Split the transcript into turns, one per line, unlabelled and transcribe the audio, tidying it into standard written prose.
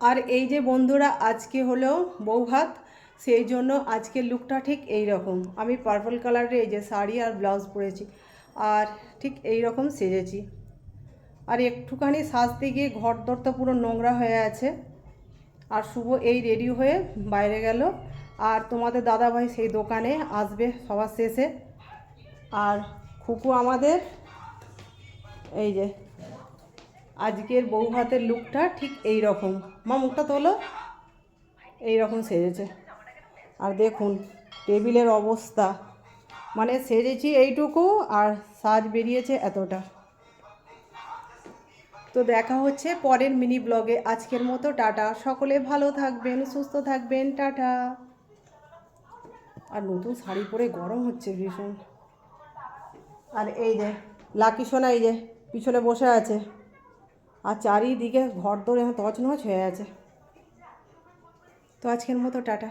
আর এই যে বন্ধুরা, আজকে হলো বৌভাত, সেই জন্য আজকের লুকটা ঠিক এই রকম। আমি পার্পল কালারের এই যে শাড়ি আর ব্লাউজ পরেছি, আর ঠিক এই রকম সেজেছি। আর একটুখানি সাজতে গিয়ে ঘর দর তো পুরো নোংরা হয়ে আছে। আর শুভ এই রেডি হয়ে বাইরে গেল, আর তোমাদের দাদাভাই সেই দোকানে আসবে সবার শেষে। আর খুকু আমাদের এই যে আজকের বউ ভাতের লুকটা ঠিক এই রকম। মা মুখটা তোলো, এই রকম সেজেছে। আর দেখুন টেবিলের অবস্থা, মানে সেজেছি এইটুকু আর সাজ বেরিয়েছে এতটা। তো দেখা হচ্ছে পরের মিনি ব্লগে। আজকের মতো টাটা, সকলে ভালো থাকবেন, সুস্থ থাকবেন, টাটা। আর নতুন শাড়ি পরে গরম হচ্ছে ভীষণ। আর এই যে লাকি সোনা এই যে পিছনে বসে আছে, আর চারিদিকে ঘর দৌড়ে তছনছ হয়ে আছে। তো আজকের মতো টাটা।